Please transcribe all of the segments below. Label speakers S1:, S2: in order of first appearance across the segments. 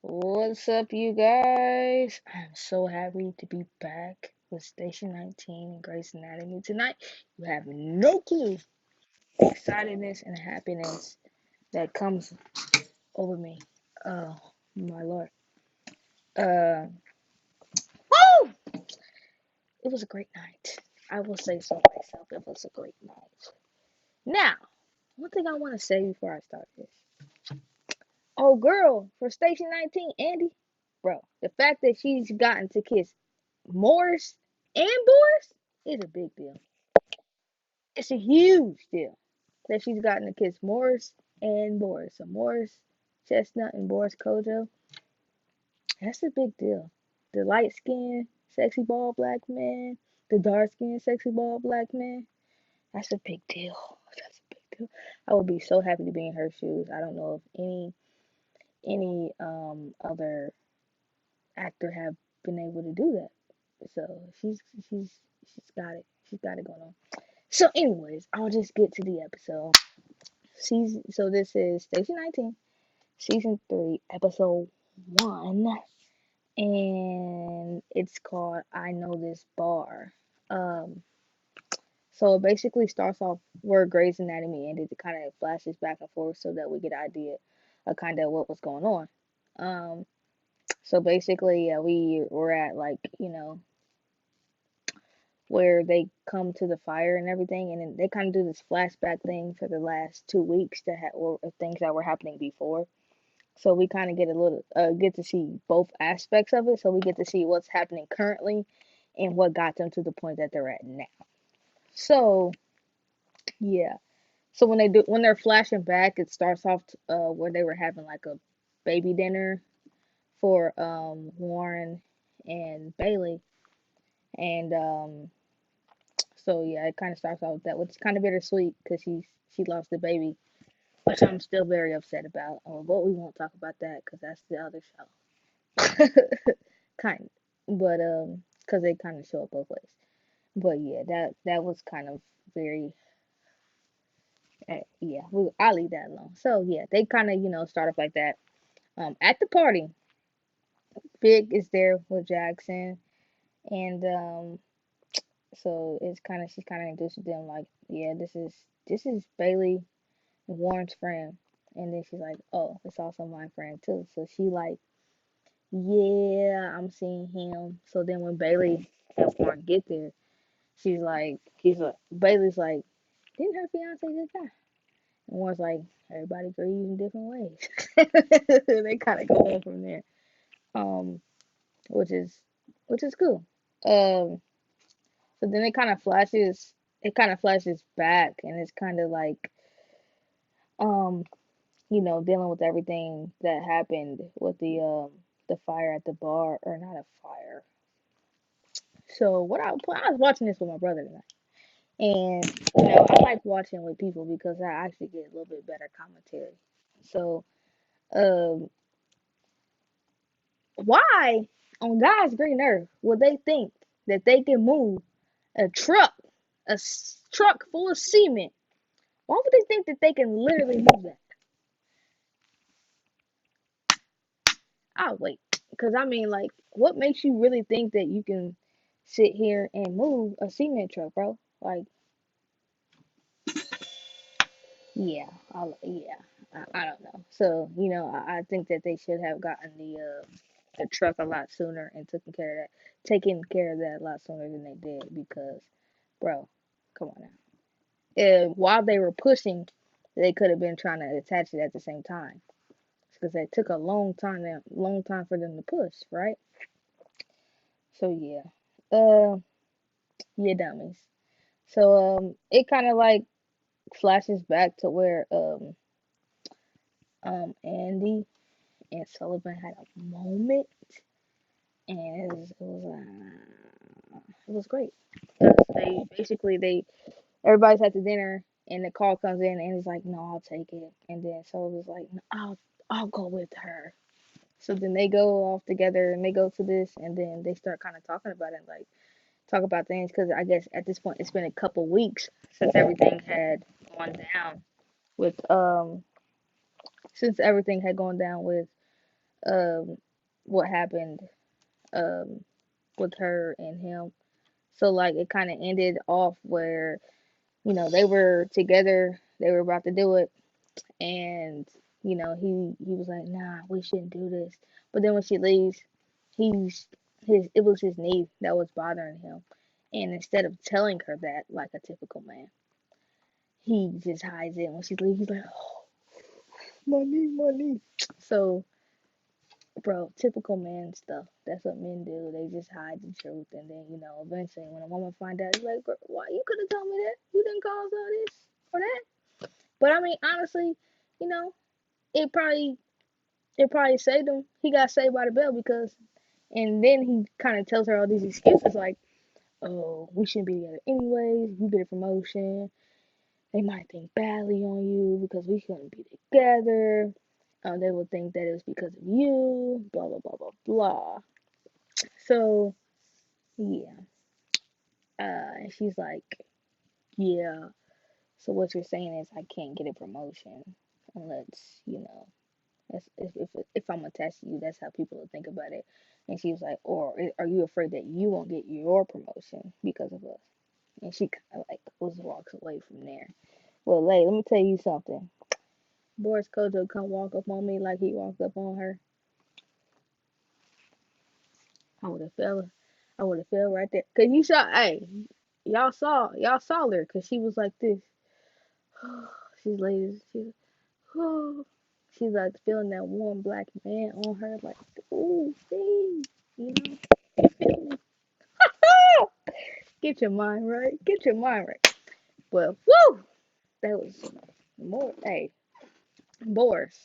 S1: What's up, you guys? I'm so happy to be back with Station 19 and Grey's Anatomy tonight. You have no clue the excitedness and happiness that comes over me. Oh, my lord. Uh, Woo! It was a great night. I will say so myself. It was a great night. Now, one thing I want to say before I start this. Oh, girl, for Station 19, Andy, bro, the fact that she's gotten to kiss Morris and Boris is a big deal. It's a huge deal that she's gotten to kiss Morris and Boris. So Morris Chestnut and Boris Kojo, that's a big deal. The light skinned, sexy bald black man, the dark skinned, sexy bald black man, that's a big deal. That's a big deal. I would be so happy to be in her shoes. I don't know if any other actor have been able to do that. So she's she's got it. She's got it going on. So, anyways, I'll just get to the episode. So this is Station 19, Season 3, Episode 1, and it's called I Know This Bar. Um, so it basically starts off where Grey's Anatomy ended. It kind of flashes back and forth so that we get an idea of kind of what was going on. Um, so basically, we were at where they come to the fire and everything, and then they kind of do this flashback thing for the last 2 weeks or things that were happening before. So we kind of get a little get to see both aspects of it. So we get to see what's happening currently and what got them to the point that they're at now. So yeah. So when they're flashing back, it starts off where they were having like a baby dinner for Warren and Bailey, and so yeah, it kind of starts off with that, which is kind of bittersweet because she lost the baby, which I'm still very upset about. But we won't talk about that because that's the other show. Kind, but because they kind of show up both ways. But yeah, that was kind of very yeah. I'll leave that alone. So yeah, they kind of start off like that. At the party, Big is there with Jackson, and so it's kind of she's kind of introducing them like, yeah, this is Bailey and Warren's friend, and then she's like, oh, it's also my friend too. So she like, yeah, I'm seeing him. So then when Bailey and Warren get there, Bailey's like, didn't her fiance just die? And Warren's like, everybody grieves in different ways. They kind of go on from there, um, which is cool. Um, so then it kind of flashes back, and it's kind of like, um, dealing with everything that happened with the fire at the bar, or not a fire. So I was watching this with my brother tonight. And I like watching with people because I actually get a little bit better commentary. So, um, why on God's green earth would they think that they can move a truck, truck full of cement? Why would they think that they can literally move that? I'll wait, because I mean, like, what makes you really think that you can sit here and move a cement truck, bro? Like, yeah, yeah, I don't know. So, I think that they should have gotten the truck a lot sooner and taken care of that a lot sooner than they did because, bro, come on now. While they were pushing, they could have been trying to attach it at the same time because it took a long time for them to push, right? So yeah, uh, yeah, dummies. So it kind of like flashes back to where Andy and Sullivan had a moment, and it was great. They basically they everybody's at the dinner, and the call comes in, and he's like, "No, I'll take it." And then Sullivan's like, "No, I'll go with her." So then they go off together, and they go to this, and then they start kind of talking about it, like talk about things, because I guess at this point it's been a couple weeks since everything had gone down with um what happened um with her and him. So like it kind of ended off where they were together, they were about to do it, and he was like, nah, we shouldn't do this. But then when she leaves, he's his it was his knee that was bothering him, and instead of telling her that like a typical man, he just hides it. When she leaves, he's like, oh, my knee, my knee. So, bro, typical man stuff. That's what men do. They just hide the truth, and then eventually, when a woman find out, he's like, why you could have told me that? You didn't cause all this or that. But I mean, honestly, you know, it probably it probably saved him. He got saved by the bell because, and then he kind of tells her all these excuses like, oh, we shouldn't be together anyways. You get a promotion. They might think badly on you because we shouldn't be together. They will think that it was because of you. Blah blah blah blah blah. So yeah, and she's like, yeah. So what you're saying is I can't get a promotion unless if I'm attached to you, that's how people will think about it. And she was like, or are you afraid that you won't get your promotion because of us? And she kind of like walks away from there. Well, Lay, let me tell you something. Boris Kojo come walk up on me like he walked up on her. I would have fell. I would have fell right there. Cause you saw, hey, y'all saw her. Cause she was like this. She's lazy. She's like feeling that warm black man on her. Like, ooh, see, you know, you feel me? Get your mind right. Get your mind right. But woo, that was more. Hey, Boris,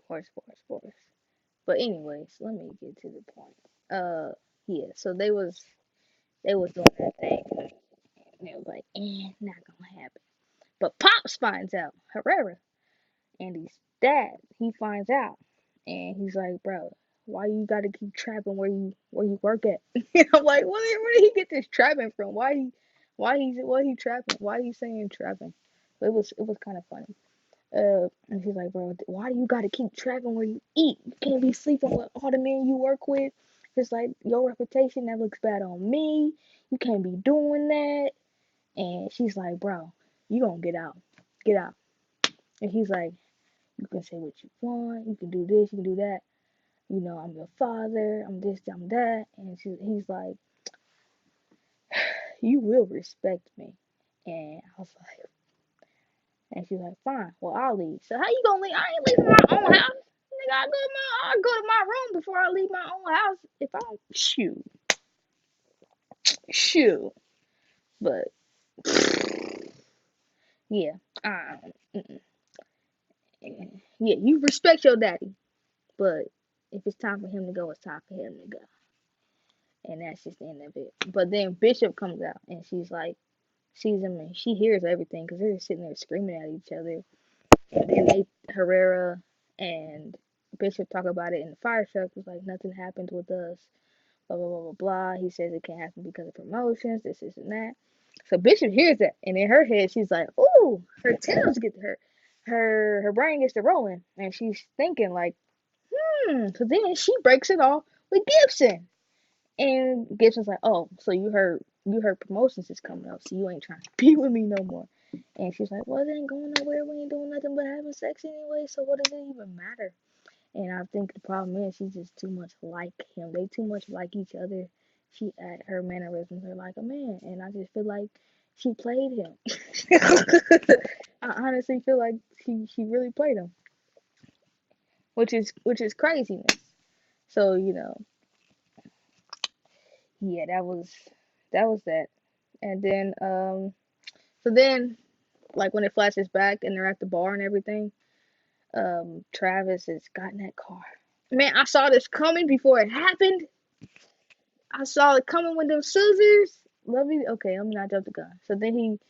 S1: Boris. But anyways, let me get to the point. Yeah. So they was doing that thing, and it was like, not gonna happen. But Pops finds out. Herrera, Andy's dad, he finds out, and he's like, bro, why you gotta keep trapping where you work at? I'm like, where did he get this trapping from? Why he trapping? Why he saying trapping? But it was kind of funny. And she's like, bro, why do you gotta keep trapping where you eat? You can't be sleeping with all the men you work with. It's like your reputation that looks bad on me. You can't be doing that. And she's like, bro, you gonna get out. And he's like, you can say what you want. You can do this. You can do that. I'm your father. I'm this. I'm that. And he's like, you will respect me. And I was like, and she's like, fine. Well, I'll leave. So how you gonna leave? I ain't leaving my own house. Nigga, I go to my room before I leave my own house. If I don't shoot. But yeah, mm-mm. Yeah, you respect your daddy. But if it's time for him to go, it's time for him to go. And that's just the end of it. But then Bishop comes out and she's like, sees him and she hears everything because they're just sitting there screaming at each other. And then Herrera and Bishop talk about it in the fire truck. It's like nothing happened with us. Blah blah blah blah blah. He says it can't happen because of promotions. This and that. So Bishop hears that, and in her head she's like, "Ooh, her tails get to her brain gets to rolling, and she's thinking like, So then she breaks it off with Gibson. And Gibson's like, oh, so you heard promotions is coming up, so you ain't trying to be with me no more. And she's like, well, it ain't going nowhere. We ain't doing nothing but having sex anyway, so what does it even matter? And I think the problem is she's just too much like him. They too much like each other. Her mannerisms are like a man, and I just feel like she played him. I honestly feel like she really played him, which is craziness. So yeah, that was that. And then so then like when it flashes back and they're at the bar and everything, Travis has gotten that car. Man, I saw this coming before it happened. I saw it coming with them scissors. Love me. Okay, I'm not jump the gun. So then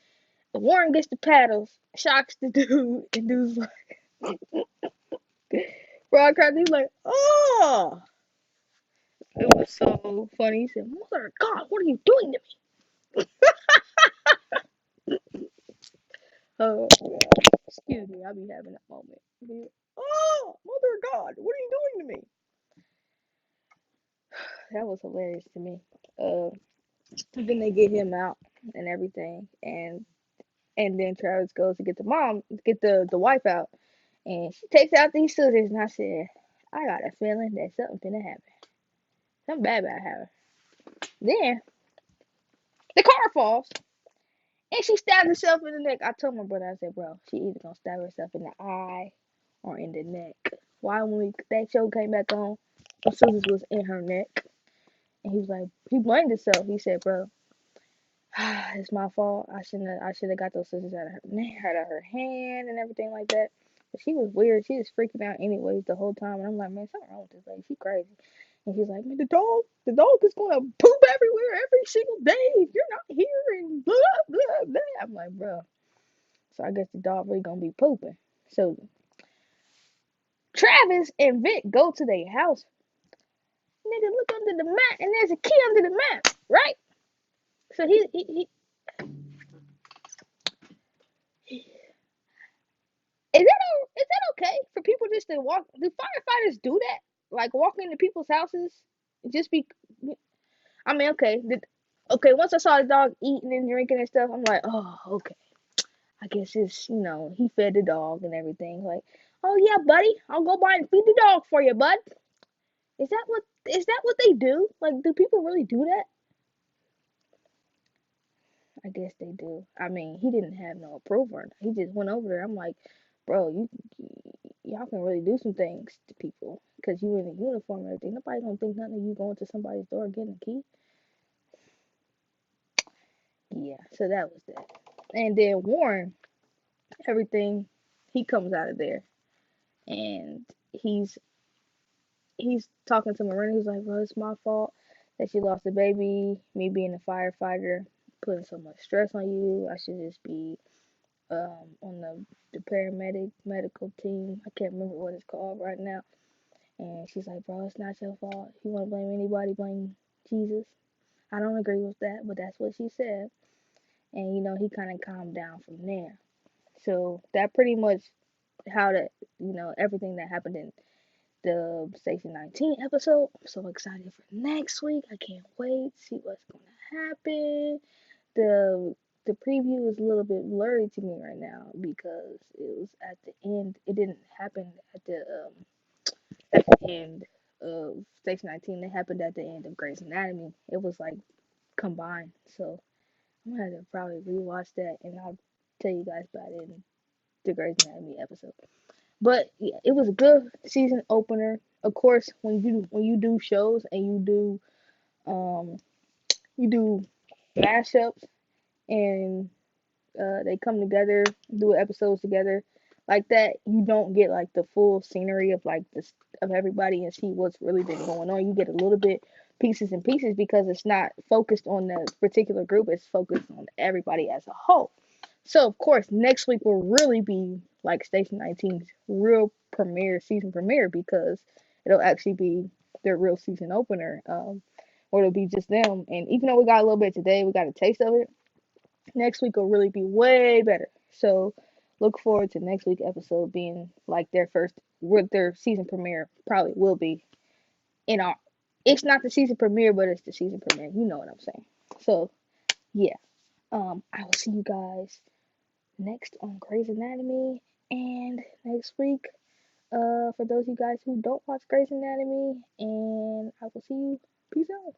S1: Warren gets the paddles, shocks the dude, and dude's like, Broad Craft, he's like, oh, it was so funny. He said, Mother of God, what are you doing to me? Oh, excuse me, I'll be having that moment. that was hilarious to me. Uh, then they get him out and everything, and then Travis goes to get the mom, get the wife out, and she takes out these scissors, and I said, I got a feeling that something finna happen. Something bad about to happen. Then the car falls, and she stabs herself in the neck. I told my brother, I said, bro, she either gonna stab herself in the eye or in the neck. Why when that show came back on, the scissors was in her neck, and he was like, he blamed himself. He said, bro, it's my fault. I should have got those scissors out of her hand and everything like that. But she was weird. She was freaking out anyways the whole time. And I'm like, man, something wrong with this lady. She crazy. And she's like, man, the dog is gonna poop everywhere every single day if you're not here and blah blah blah. I'm like, bro. So I guess the dog really gonna be pooping. So Travis and Vic go to their house. Nigga, look under the mat, and there's a key under the mat, right? So he is that okay for people just to walk? Do firefighters do that? Like walk into people's houses, just be? I mean, okay, Once I saw the dog eating and drinking and stuff, I'm like, oh, okay. I guess it's he fed the dog and everything. Like, oh yeah, buddy, I'll go by and feed the dog for you, bud. Is that what they do? Like, do people really do that? I guess they do. I mean, he didn't have no approval. He just went over there. I'm like, bro, y'all can really do some things to people because you in a uniform and everything. Nobody gonna think nothing of you going to somebody's door getting a key. Yeah, so that was that. And then Warren, everything, he comes out of there and he's talking to Marina. He's like, well, it's my fault that you lost a baby. Me being a firefighter, putting so much stress on you. I should just be on the paramedic medical team. I can't remember what it's called right now. And she's like, bro, it's not your fault. If you want to blame anybody, blame Jesus. I don't agree with that, but that's what she said. And he kind of calmed down from there. So that pretty much how everything that happened in the Station 19 episode. I'm so excited for next week. I can't wait to see what's gonna happen. The preview is a little bit blurry to me right now because it was at the end. It didn't happen at the end of Station 19. It happened at the end of Grey's Anatomy. It was like combined. So I'm gonna have to probably rewatch that and I'll tell you guys about it in the Grey's Anatomy episode. But yeah, it was a good season opener. Of course, when you do shows and you do mashups and they come together, do episodes together like that, you don't get like the full scenery of like this of everybody and see what's really been going on. You get a little bit pieces and pieces because it's not focused on the particular group, it's focused on everybody as a whole. So of course next week will really be like Station 19's real season premiere because it'll actually be their real season opener. Or it'll be just them. And even though we got a little bit today, we got a taste of it. Next week will really be way better. So look forward to next week episode being like their first with their season premiere probably will be in our it's not the season premiere, but it's the season premiere. You know what I'm saying. So yeah. I will see you guys next on Grey's Anatomy and next week. For those of you guys who don't watch Grey's Anatomy, and I will see you. Peace out.